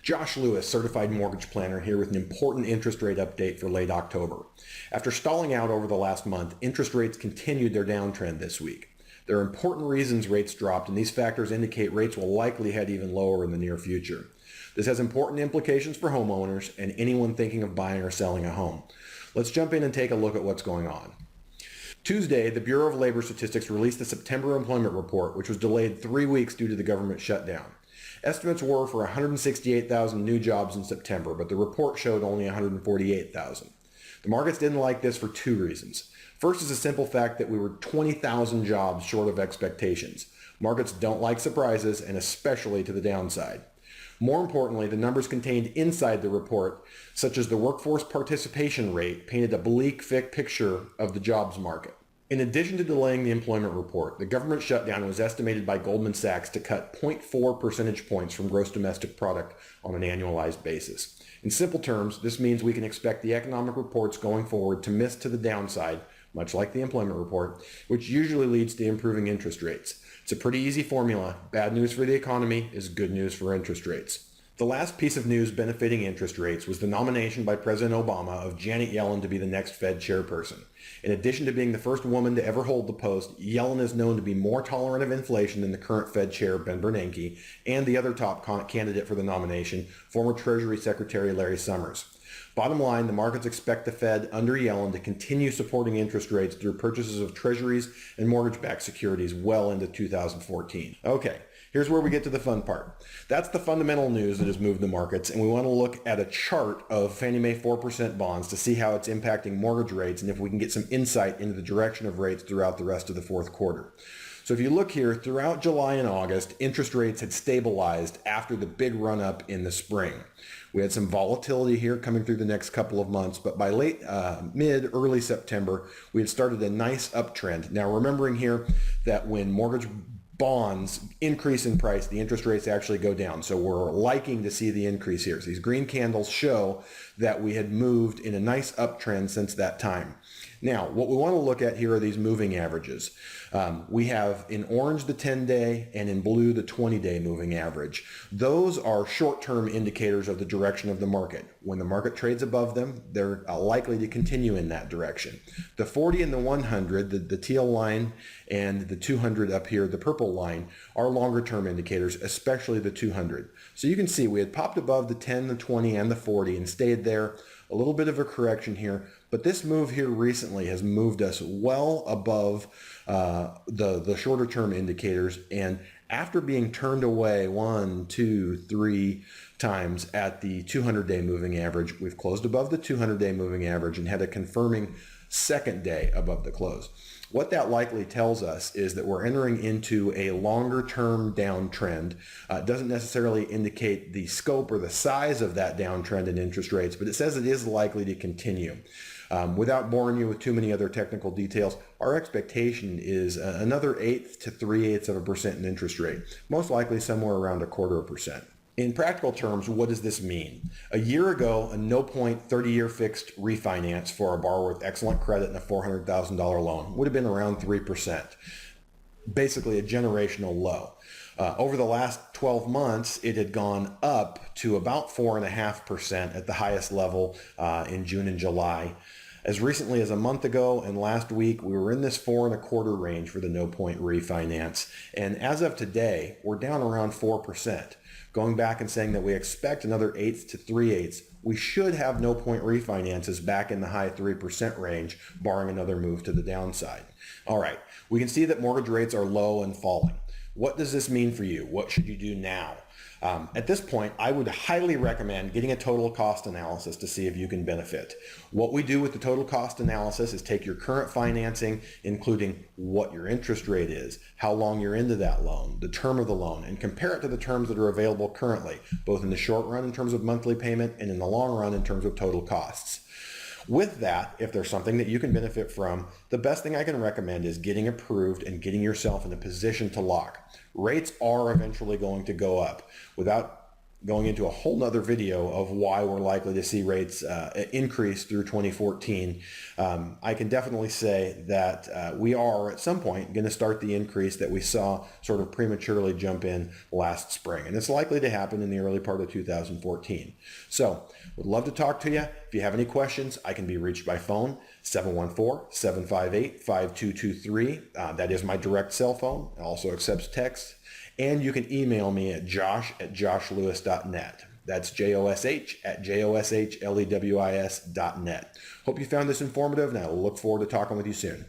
Josh Lewis, Certified Mortgage Planner, here with an important interest rate update for late October. After stalling out over the last month, interest rates continued their downtrend this week. There are important reasons rates dropped, and these factors indicate rates will likely head even lower in the near future. This has important implications for homeowners and anyone thinking of buying or selling a home. Let's jump in and take a look at what's going on. Tuesday, the Bureau of Labor Statistics released the September employment report, which was delayed 3 weeks due to the government shutdown. Estimates were for 168,000 new jobs in September, but the report showed only 148,000. The markets didn't like this for two reasons. First is the simple fact that we were 20,000 jobs short of expectations. Markets don't like surprises, and especially to the downside. More importantly, the numbers contained inside the report, such as the workforce participation rate, painted a bleak picture of the jobs market. In addition to delaying the employment report, the government shutdown was estimated by Goldman Sachs to cut 0.4 percentage points from gross domestic product on an annualized basis. In simple terms, this means we can expect the economic reports going forward to miss to the downside, much like the employment report, which usually leads to improving interest rates. It's a pretty easy formula. Bad news for the economy is good news for interest rates. The last piece of news benefiting interest rates was the nomination by President Obama of Janet Yellen to be the next Fed chairperson. In addition to being the first woman to ever hold the post, Yellen is known to be more tolerant of inflation than the current Fed chair, Ben Bernanke, and the other top candidate for the nomination, former Treasury Secretary Larry Summers. Bottom line, the markets expect the Fed under Yellen to continue supporting interest rates through purchases of treasuries and mortgage-backed securities well into 2014. Okay, here's where we get to the fun part. That's the fundamental news that has moved the markets, and we want to look at a chart of Fannie Mae 4% bonds to see how it's impacting mortgage rates and if we can get some insight into the direction of rates throughout the rest of the fourth quarter. So if you look here, throughout July and August, interest rates had stabilized after the big run up in the spring. We had some volatility here coming through the next couple of months, but by early September, we had started a nice uptrend. Now, remembering here that when mortgage bonds increase in price, the interest rates actually go down. So we're liking to see the increase here. So these green candles show that we had moved in a nice uptrend since that time. Now, what we want to look at here are these moving averages. We have in orange the 10-day and in blue the 20-day moving average. Those are short-term indicators of the direction of the market. When the market trades above them, they're likely to continue in that direction. The 40 and the 100, the teal line, and the 200 up here, the purple line, are longer-term indicators, especially the 200. So you can see we had popped above the 10, the 20, and the 40 and stayed there. A little bit of a correction here, but this move here recently has moved us well above the shorter term indicators, and after being turned away 1, 2, 3 times at the 200-day moving average, we've closed above the 200-day moving average and had a confirming second day above the close. What that likely tells us is that we're entering into a longer-term downtrend. It doesn't necessarily indicate the scope or the size of that downtrend in interest rates, but it says it is likely to continue. Without boring you with too many other technical details, our expectation is another 1/8 to 3/8% in interest rate, most likely somewhere around 1/4%. In practical terms, what does this mean? A year ago, a no-point 30-year fixed refinance for a borrower with excellent credit and a $400,000 loan would have been around 3%, basically a generational low. Over the last 12 months, it had gone up to about 4.5% at the highest level in June and July. As recently as a month ago and last week, we were in this 4.25% range for the no-point refinance. And as of today, we're down around 4%. Going back and saying that we expect another 1/8 to 3/8, we should have no-point refinances back in the high 3% range, barring another move to the downside. All right, we can see that mortgage rates are low and falling. What does this mean for you? What should you do now? At this point, I would highly recommend getting a total cost analysis to see if you can benefit. What we do with the total cost analysis is take your current financing, including what your interest rate is, how long you're into that loan, the term of the loan, and compare it to the terms that are available currently, both in the short run in terms of monthly payment and in the long run in terms of total costs. With that, if there's something that you can benefit from, the best thing I can recommend is getting approved and getting yourself in a position to lock. Rates are eventually going to go up. Without going into a whole nother video of why we're likely to see rates increase through 2014, I can definitely say that we are at some point going to start the increase that we saw sort of prematurely jump in last spring. And it's likely to happen in the early part of 2014. So would love to talk to you. If you have any questions, I can be reached by phone, 714-758-5223. That is my direct cell phone. It also accepts text. And you can email me at josh@joshlewis.net. That's josh@joshLewis.net. Hope you found this informative, and I look forward to talking with you soon.